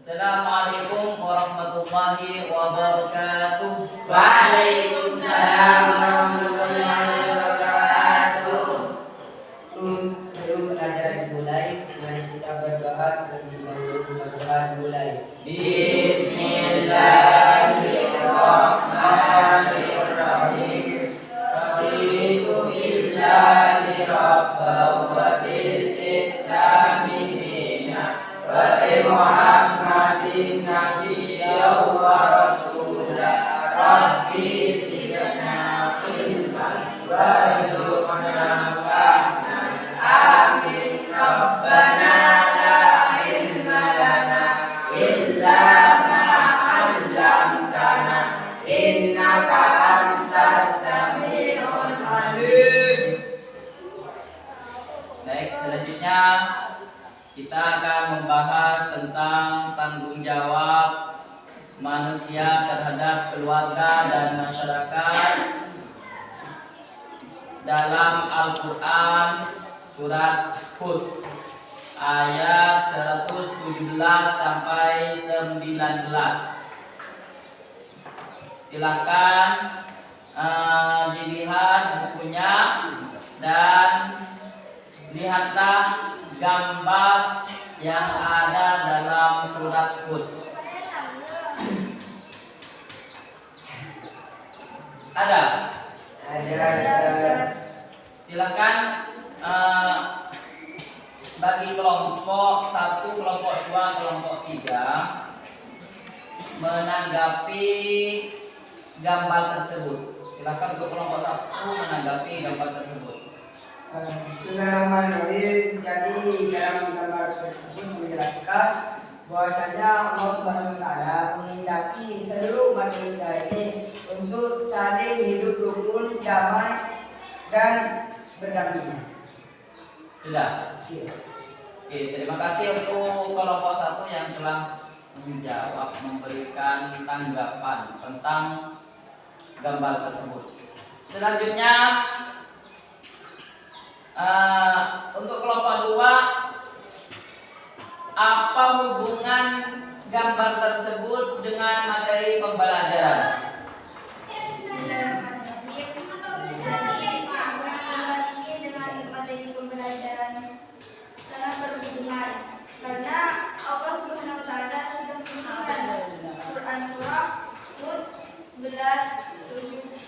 Assalamualaikum warahmatullahi wabarakatuh. Waalaikumsalam warahmatullahi wabarakatuh. Sebelum pelajaran dimulai, mari kita berdoa terlebih dahulu. Berdoa dimulai. Bismillahirrahmanirrahim. Raditu billahi rabban wa bil islami dinan wa bi Muhammadin nabiyyan wa rasulah. Rabbi zidna ilman warzuqna fahman. Amin. Rabbana la ilma lana illa ma 'allamtana innaka antas samiul alim. Baik, selanjutnya kita akan membahas tentang tanggung jawab manusia terhadap keluarga dan masyarakat dalam Al-Quran surat Hud ayat 117 sampai 19. Silakan dilihat bukunya dan lihatlah gambar yang ada dalam surat Hud. Ada? Silakan bagi kelompok 1, kelompok 2, kelompok 3 menanggapi gambar tersebut. Silakan untuk kelompok 1 menanggapi gambar tersebut. Bismillahirrahmanirrahim. Jadi dalam gambar tersebut menjelaskan bahwasanya Allah Subhanahu wa taala menghendaki seluruh manusia ini untuk saling hidup rukun, damai dan berdampingan. Sudah? Iya. Oke, terima kasih untuk kelompok 1 yang telah menjawab, memberikan tanggapan tentang gambar tersebut. Selanjutnya untuk kelompok 2, apa hubungan gambar tersebut dengan materi pembelajaran? Sangat berhubungan karena Allah Subhanahu wa taala sudah menyebutkan Quran surah Hud 117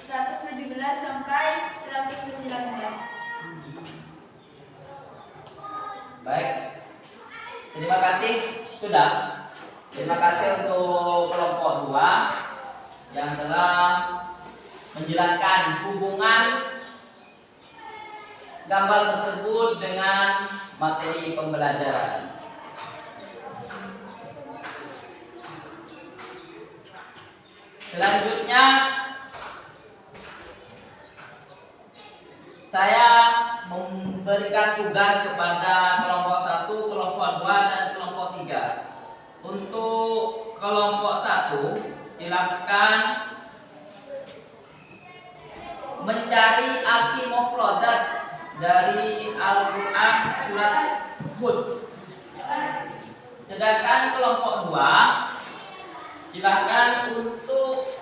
sampai 119. Baik, terima kasih. Sudah. Terima kasih untuk kelompok 2 yang telah menjelaskan hubungan gambar tersebut dengan materi pembelajaran. Selanjutnya saya memberikan tugas kepada kelompok 1, kelompok 2, dan kelompok 3. Untuk kelompok 1, silakan mencari arti mufradat dari Al-Quran surat Hud. Sedangkan kelompok 2, silakan untuk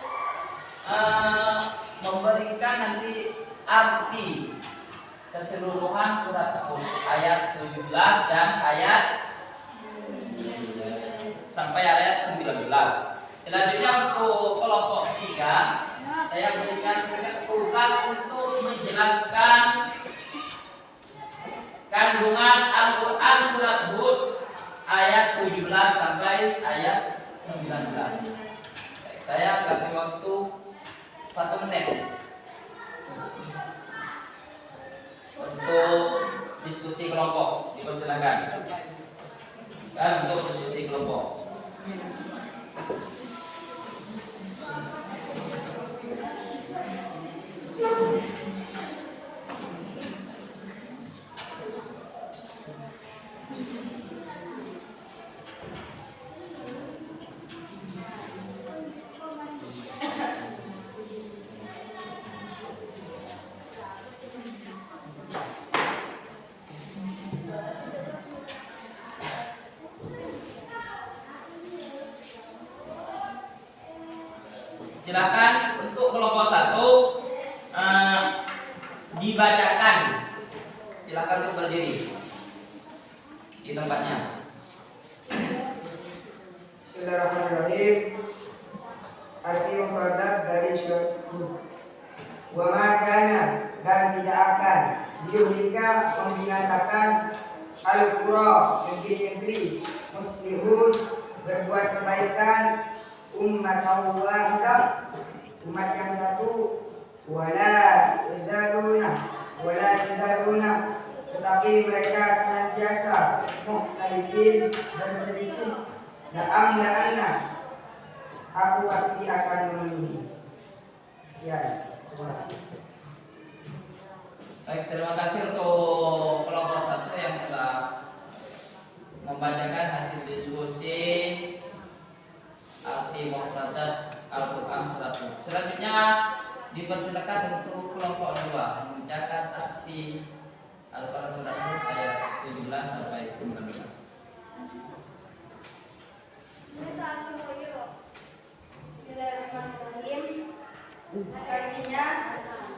memberikan nanti arti keseluruhan surat Hud ayat 17 dan ayat sampai ayat 19. Selanjutnya untuk kelompok 3, saya berikan tugas untuk menjelaskan kandungan Al-Quran surat Hud ayat 17 sampai ayat 19. Saya kasih waktu 1 menit untuk diskusi kelompok. Dipersilakan. Dan untuk diskusi kelompok. Silakan untuk kelompok 1 dibacakan. Silakan untuk berdiri di tempatnya. Bismillahirrahmanirrahim. Arti mufradat dari surat Hud. Wa ma kana, dan tidak akan liyuhlika, membinasakan al-qura, negeri-negeri, muslihun, berbuat kebaikan, ummatan wahidah, umat yang satu, wala yazaruna, tetapi mereka senantiasa mukhtalifin, berselisih. La'amla'anna, aku pasti akan memenuhi. Ya, terima kasih. Baik, terima kasih untuk kelompok 1 yang telah membacakan hasil diskusi arti mufradat Al-Quran surat Hud. Selanjutnya dipersilakan untuk kelompok 2 membacakan arti Al-Quran surat Hud ayat 17 sampai 19. Bismillahirrahmanirrahim. Artinya,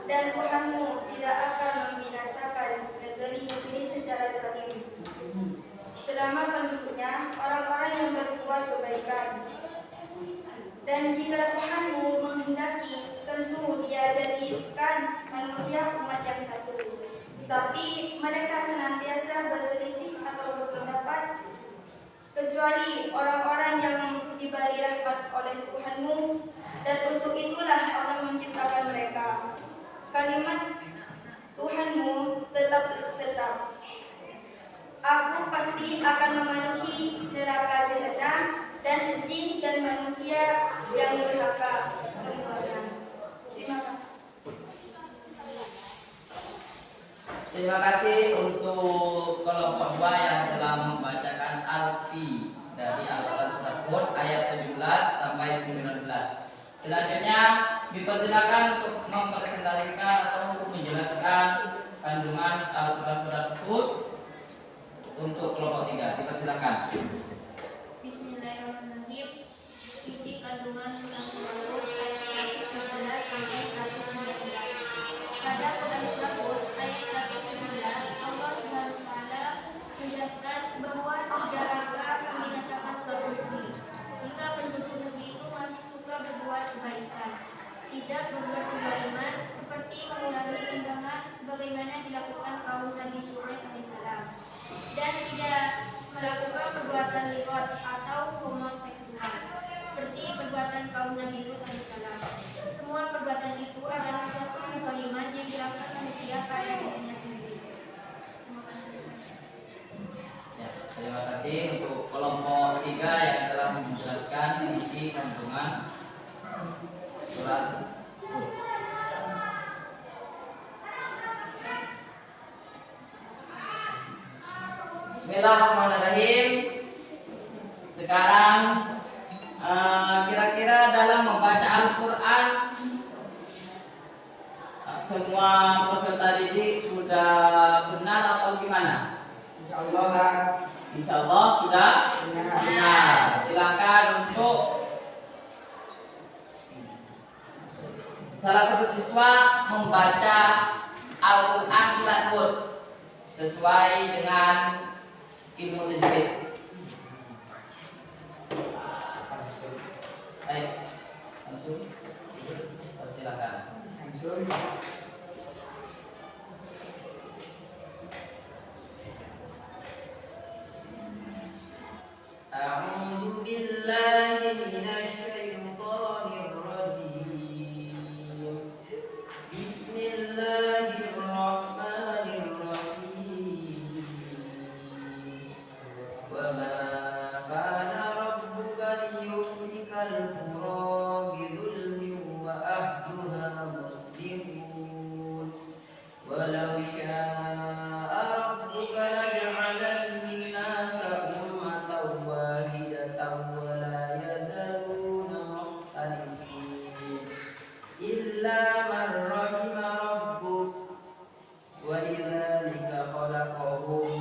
dan Tuhanmu tidak akan membinasakan negeri-negeri secara zalim selama penduduknya orang-orang yang berbuat kebaikan. Dan jika Tuhanmu menghendaki, tentu Dia jadikan manusia umat yang satu. Tapi mereka senantiasa berselisih atau berpendapat, kecuali orang-orang yang diberi rahmat oleh Tuhanmu, dan untuk itulah Allah menciptakan mereka. Kalimat Tuhanmu tetap. Aku pasti akan memenuhi neraka jahanam dan jin dan manusia yang durhaka semuanya. Terima kasih. Terima kasih untuk kelompok 2 yang telah membacakan arti dari Al-Quran surat Hud ayat 17 sampai 19. Selanjutnya dipersilakan untuk mempresentasikan atau untuk menjelaskan kandungan Al-Quran surat Hud untuk kelompok 3. Dipersilakan. Bismillahirrahmanirrahim. Isi kandungan surat Hud ayat 117 sampai 119. Pada Quran surat Hud ayat 117, Allah Subhanahu wa taala menjelaskan bahwa tidak akan membinasakan suatu negeri jika penduduk negeri itu masih suka berbuat kebaikan, tidak berbuat kezaliman seperti mengurangi timbangan sebagaimana dilakukan kaum Nabi Shu'aib alaihissalam, dan tidak melakukan perbuatan liwat atau homoseksual seperti perbuatan kaum Nabi Lut alaihissalam. Semua perbuatan itu adalah suatu kezaliman yang dilakukan manusia pada dirinya sendiri. Terima kasih. Ya, terima kasih untuk kelompok 3 yang telah menjelaskan isi kandungan surat Hud. Bismillahirrahmanirrahim. Sekarang kira-kira dalam membaca Al-Quran semua peserta didik sudah benar atau gimana? Insya Allah sudah benar. Silakan untuk salah satu siswa membaca Al-Quran surat Hud sesuai dengan ilmu tajwid. Baik, langsung silakan. أعوذ بالله من الشيطان الرجيم. بسم الله الرحمن الرحيم. وما كان ربك ليهلك القرى بظلم وأهلها مصلحون. ولو شاء ربك لجعل الناس أمة واحدة ولا يزالون مختلفين إلا من رحم ربك ولذلك خلقهم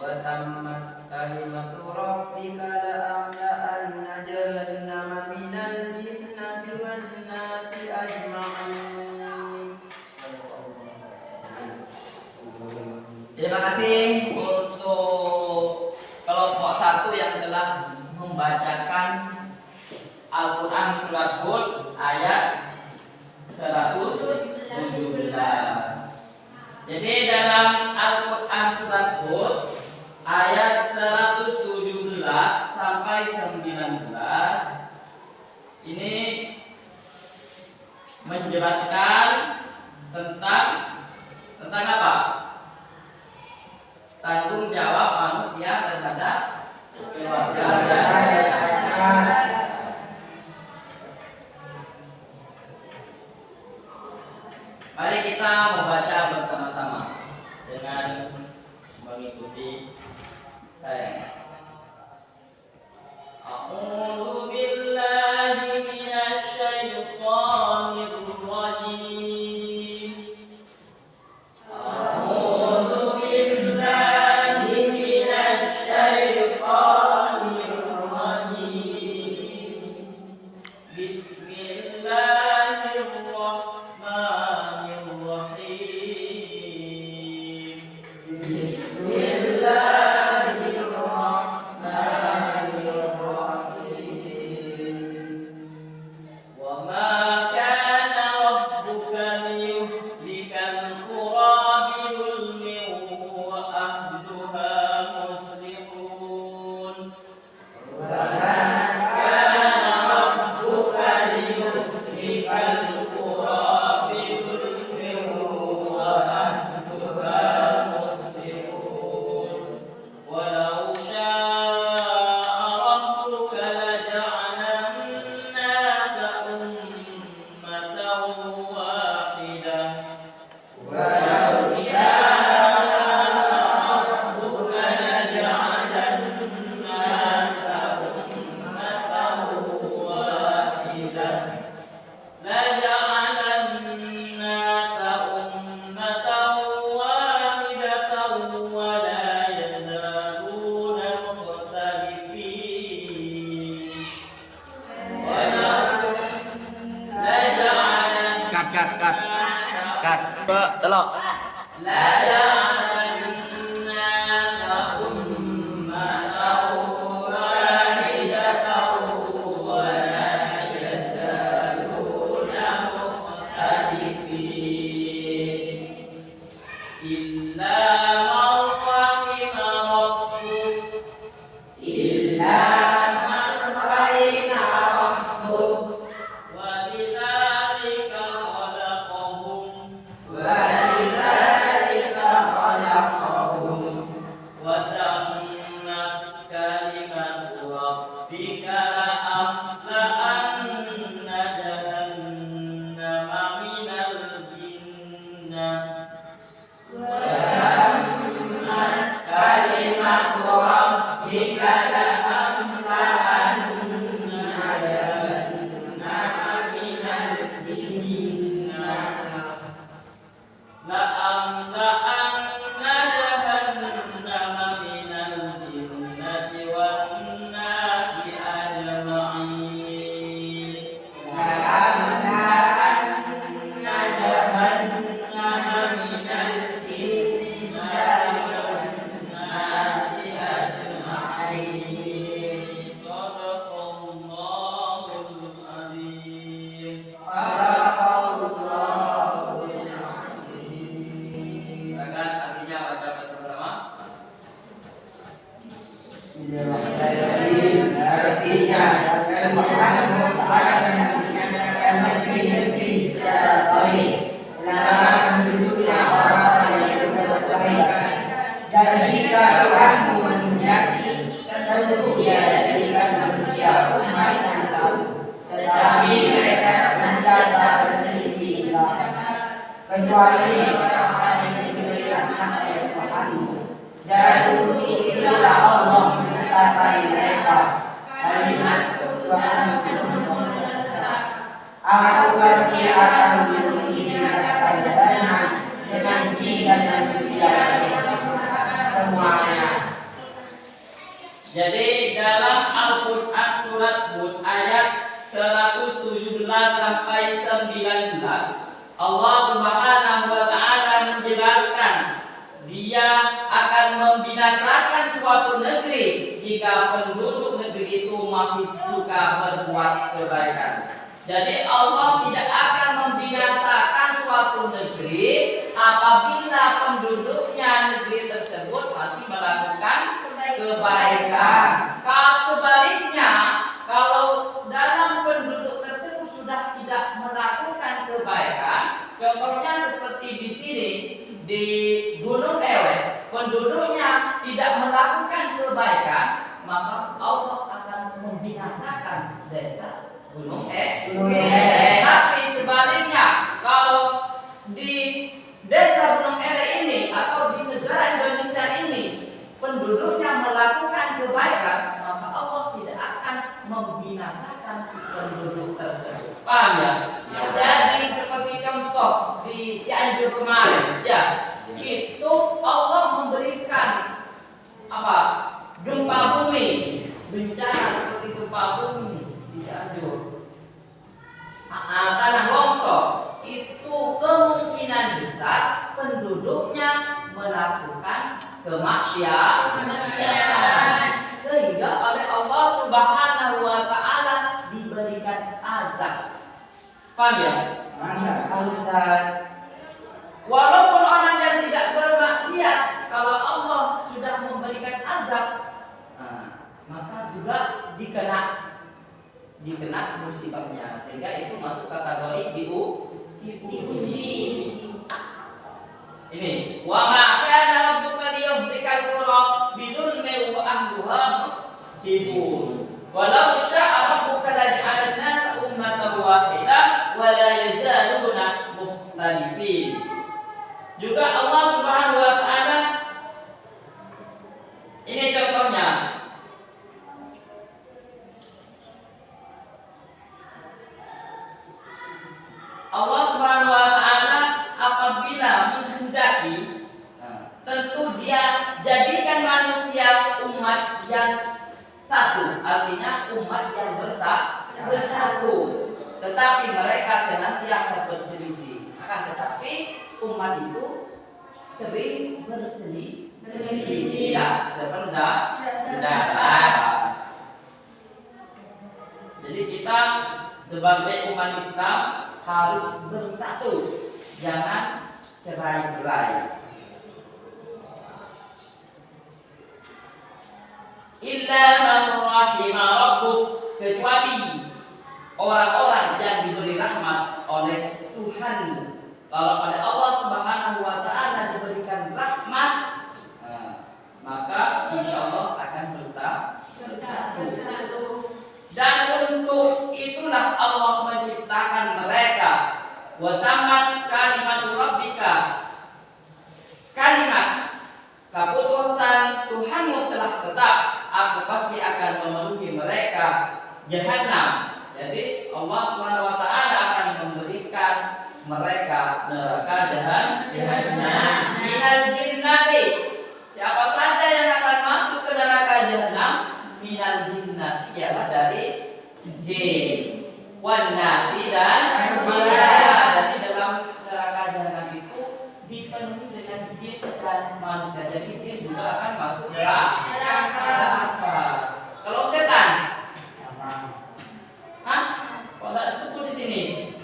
وتمت كلمة ربك لأملأن جهنم من الجنة والناس Terima kasih untuk kelompok 1 yang telah membacakan Al-Quran Surat Hud ayat 117. Jadi dalam Al-Quran Surat Hud ayat 117 sampai 19 ini menjelaskan tentang apa? Tanggung jawab manusia terhadap keluarga. Mari kita membaca bersama-sama dengan mengikuti saya. A'udzu billahi minasy syaithanir rajim. A'udzu billahi minasy syaithanir rajim. Bismillahirrahmanirrahim. Wa ma kana rabbuka liyuhlikal qura bidhulmin wa ahluha muslihun. ولو شاء ربك لجعل الناس أمة واحدة. لجعل الناس أمة واحدة ولا يزالون مختلفين. Telok. لجعل الناس أمة واحدة ولا يزالون مختلفين إلا من رحم ربك ولذلك خلقهم وتمت كلمة ربك لأملأن جهنم من الجنة والناس أجمعين. صدق الله العظيم. Silakan artinya baca bersama-sama. Bismillahirrahmanirrahim. Artinya akan Subhanahu wa ta'ala menyatakan negeri secara sahih selama penduduknya orang-orang yang berbuat kebaikan. Dan jika Tuhanmu menghendaki, tentu Ia jadikan manusia umat yang satu. Tetapi mereka senantiasa berselisih kecuali orang-orang yang diberi rahmat dari Tuhanmu. Dan untuk itulah Allah menciptakan mereka kalimat keputusan Aku pasti akan melindungi mereka dengan jin dan manusia semuanya. Jadi dalam Al-Quran Surat Hud ayat 117 sampai 19 Allah Subhanahu wa ta'ala menjelaskan Dia dia akan membinasakan suatu negeri jika penduduk negeri itu masih suka berbuat kebaikan. Jadi Allah tidak akan membinasakan suatu negeri apabila penduduknya negeri tersebut masih melakukan kebaikan. Sebaliknya, kalau dalam penduduk tersebut sudah tidak melakukan kebaikan, contohnya seperti di sini di Gunung Ewe, penduduknya tidak melakukan kebaikan, maka Allah akan membinasakan desa Gunung Ewe. Tapi sebaliknya, kalau di desa Gunung Ewe ini atau di negara Indonesia ini penduduknya melakukan kebaikan, maka Allah tidak akan membinasakan penduduk tersebut. Paham ya? Jadi seperti contoh di Cianjur kemarin, ya, itu Allah memberikan apa? Gempa bumi, bencana seperti gempa bumi di Cianjur, tanah longsor, itu kemungkinan besar penduduknya melakukan kemaksiatan, sehingga oleh Allah Subhanahu wa Ta'ala diberikan azab. Paham ya? Ustaz. Walaupun orang yang tidak bermaksiat, kalau Allah sudah memberikan azab, maka juga dikena musibahnya, sehingga itu masuk kategori diuji. Ini wa ma kana rabbuka liyuhlikal qura bidzulmin wa ahluha musjibun. Walau syaa rabbuka laj'ala an-nasa ummatan wahidah wa la yazaluna mukhtalifin. Juga Allah Subhanahu wa Ta'ala, ini contohnya. Allah Subhanahu wa Ta'ala apabila menghendaki, tentu Dia jadikan manusia umat yang satu, artinya umat yang bersatu. Tetapi mereka senantiasa berselisih. Akan tetapi umat itu sering berselisih, tidak sependapat. Jadi kita sebagai umat Islam harus bersatu, jangan cerai-berai. Illa man rahima rabbuk, kecuali orang-orang yang diberi rahmat oleh Tuhanmu. Kalau oleh Allah Subhanahu wa Ta'ala diberikan rahmat, maka insya Allah akan bersatu. Dan untuk itulah Allah menciptakan mereka. Wa tammat kalimatu rabbika, kalimat keputusan Tuhanmu telah tetap, aku pasti akan memenuhi mereka Jahannam. Jadi Allah Subhanahu wa Ta'ala akan memberikan mereka neraka Jahannam. Minal jinnati, siapa saja yang akan masuk ke neraka Jahannam, minal jinnati, ialah dari jin, wan nasi, dan manusia. Jadi dalam neraka Jahannam itu dipenuhi dengan jin dan manusia. Jadi jin juga akan masuk neraka. Kalau setan, kok tak disebut di sini?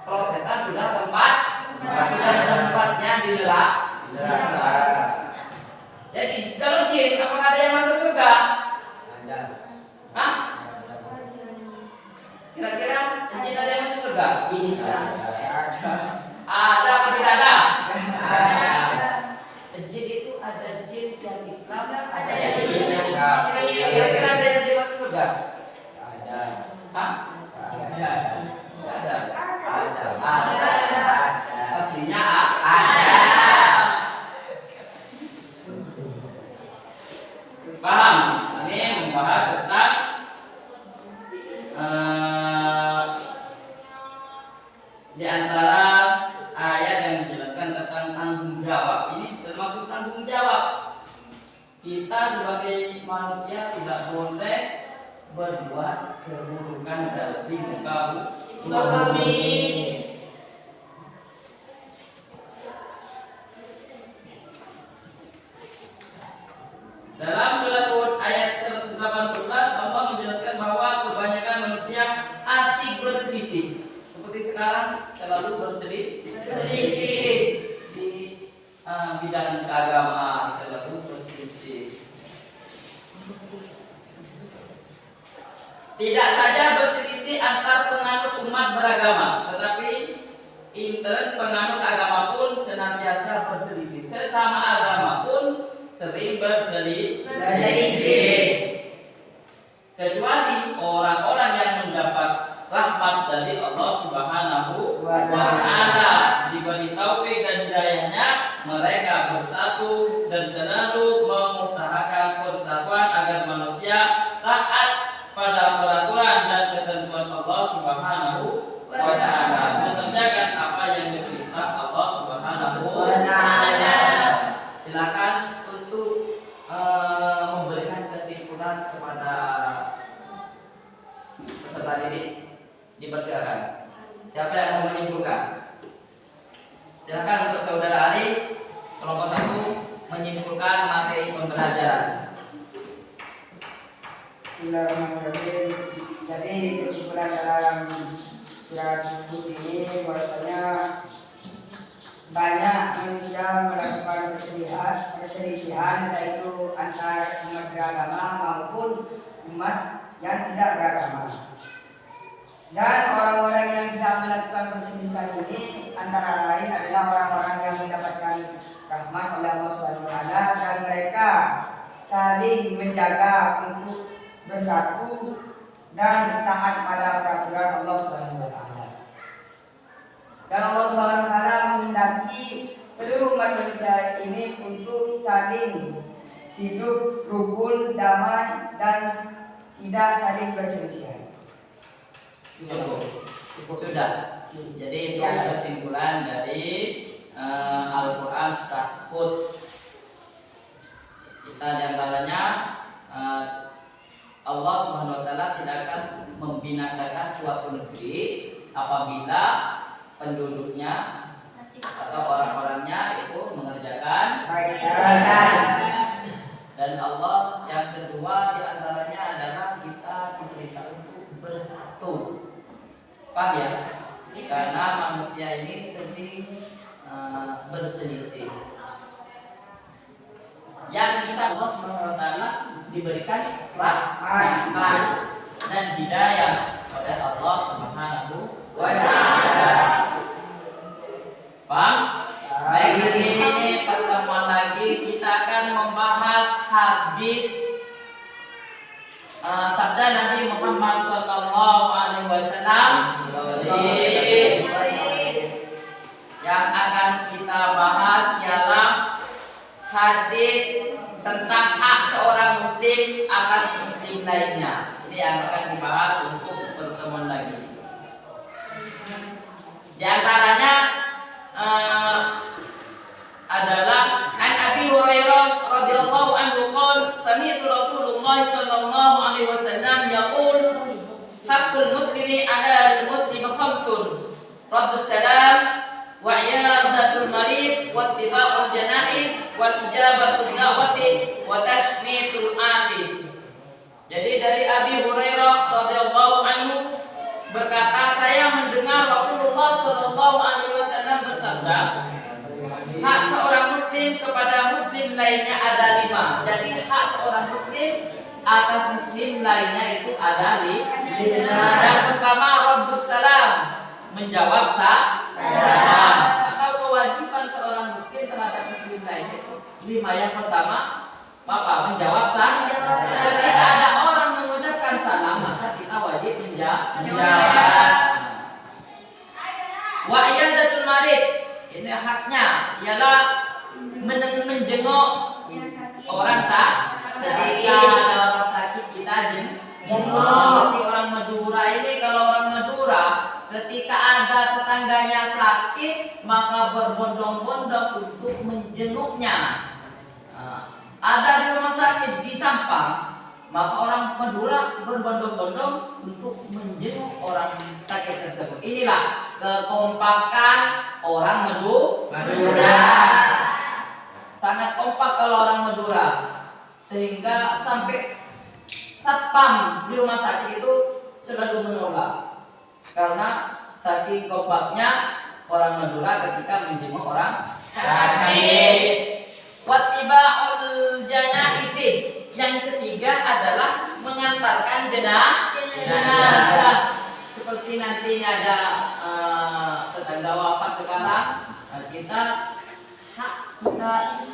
Kalau setan sudah tempatnya di neraka. Jadi kalau jin, apakah ada yang masuk surga? Ada. Kira-kira jin ada yang masuk surga? Bisa. Ada apa tidak ada? Ada. Jin itu ada jin yang Islam, ada yang kafir. Kira-kira ada yang masuk surga? Ada. Ada. Pastinya ada. Paham? Ini membahas tentang di antara ayat yang menjelaskan tentang tanggung jawab. Ini termasuk tanggung jawab. Kita sebagai manusia tidak boleh berbuat keburukan dari muka bumi. tidak saja berselisih antar penganut umat beragama, tetapi intern penganut agama pun senantiasa berselisih. Sesama agama pun sering berselisih. Kecuali orang-orang yang mendapat rahmat dari Allah Subhanahu wa Ta'ala, diberi taufik dan hidayahnya, mereka bersatu dan selalu mengusahakan persatuan agar manusia taat pada peraturan dan ketentuan Allah Subhanahu wa Ta'ala, mengerjakan apa yang diperintah Allah Subhanahu wa Ta'ala. Silakan untuk memberikan kesimpulan kepada peserta didik. Dipersilakan. Siapa yang mau menyimpulkan? Silakan untuk saudara Ali, kelompok 1, menyimpulkan materi pembelajaran. Bismillahirrahmanirrahim. Jadi kesimpulan dalam surat Hud ini bahwasanya banyak manusia melakukan perselisihan yaitu antara umat beragama maupun umat yang tidak beragama. Dan orang-orang yang tidak melakukan perselisihan ini antara lain adalah orang-orang yang mendapatkan rahmat oleh Allah Subhanahu wa Ta'ala, dan mereka saling menjaga untuk bersatu dan taat pada peraturan Allah Subhanahu wa Ta'ala. Dan Allah Subhanahu wa Ta'ala menghendaki seluruh umat manusia ini untuk saling hidup rukun, damai, dan tidak saling berselisih. Sudah. Jadi itu kesimpulan dari Al-Quran surat Hud. Kita diantaranya Allah Subhanahu wa Ta'ala tidak akan membinasakan suatu negeri apabila penduduknya atau orang-orangnya itu mengerjakan kebaikan. Dan Allah yang kedua diantaranya adalah kita diberitahu untuk bersatu. Paham ya? Karena manusia ini sering berselisih. Yang bisa Allah Subhanahu wa Ta'ala diberikan rahmat dan hidayah oleh Allah Subhanahu wa Ta'ala. Paham? Baik, ini pertemuan lagi kita akan membahas hadis sabda Nabi Muhammad SAW. Yang akan kita bahas ialah hadis tentang hak seorang muslim atas muslim lainnya. Ini yang akan dibahas untuk pertemuan lagi. Di antaranya adalah an Abi Hurairah radhiyallahu anhu qala sami'tu Rasulullah sallallahu alaihi wasallam yaqul haqqul muslimi 'ala al-muslimi khamsun raddus salam wa iyadatul marid wa ittiba'ul janaiz wal ijabatud da'wati wa tashmitul atis. Jadi dari Abi Hurairah radhiyallahu anhu berkata, saya mendengar Rasulullah sallallahu alaihi wasallam bersabda, hak seorang muslim kepada muslim lainnya ada 5. Jadi hak seorang muslim atas muslim lainnya itu ada 5. Yang pertama raddus salam, menjawab salam. Atau kewajiban seorang muslim terhadap muslim lainnya itu 5. Yang pertama apa? Menjawab salam. Ketika ada orang mengucapkan salam, maka kita wajib menjawab. Wa iyadatul marid, ini haknya ialah menjenguk orang sakit. Ketika ada orang sakit kita jenguk. Seperti orang Madura ini, kalau orang Madura ketika ada tetangganya sakit maka berbondong-bondong untuk menjenguknya. Ada di rumah sakit di Sampang, maka orang Madura berbondong-bondong untuk menjenguk orang sakit tersebut. Inilah kekompakan orang Madura. Sangat kompak kalau orang Madura, sehingga sampai satpam di rumah sakit itu selalu menolak karena saking kompaknya orang Madura ketika menjenguk orang sakit. Wattiba'ul janaiz. Yang ketiga adalah mengantarkan jenazah. maka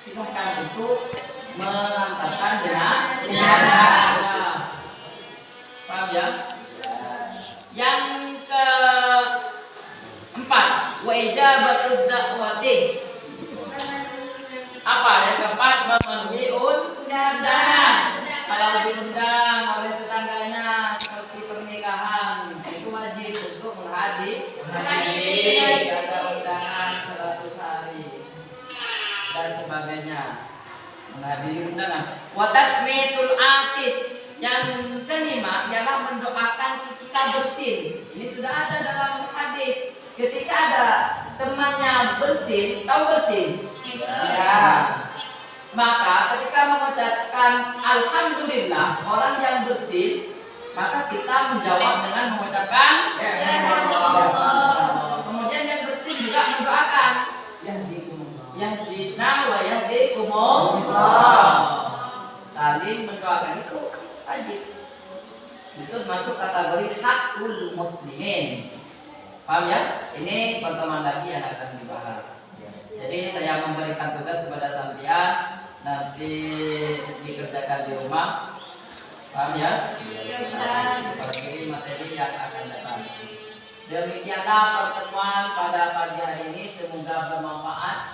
silahkan untuk mengantarkan jenazah. Paham ya? Yang keempat, wa ijabatud da'wati. Apa yang keempat? Memenuhi undangan. Kalau diundang oleh tetangganya seperti pernikahan, itu wajib untuk menghadiri. Ada undangan 100 hari dan sebagainya, menghadiri undangan. Wa tasmitul atis. Yang kelima ialah mendoakan ketika bersin. Ini sudah ada dalam hadis. Ketika ada temannya bersin, tahu bersin? Ya. Maka ketika mengucapkan alhamdulillah orang yang bersin, maka kita menjawab dengan mengucapkan ya Allah. Kemudian yang bersin juga mendoakan yahdina wa yahdikumullah. Saling mendoakan itu wajib. Itu masuk kategori hakul muslimin. Paham ya? Ini pertemuan lagi yang akan dibahas. Jadi saya memberikan tugas kepada sampean, nanti dikerjakan di rumah. Paham ya? Pelajari materi yang akan datang. Demikianlah pertemuan pada pagi hari ini, semoga bermanfaat.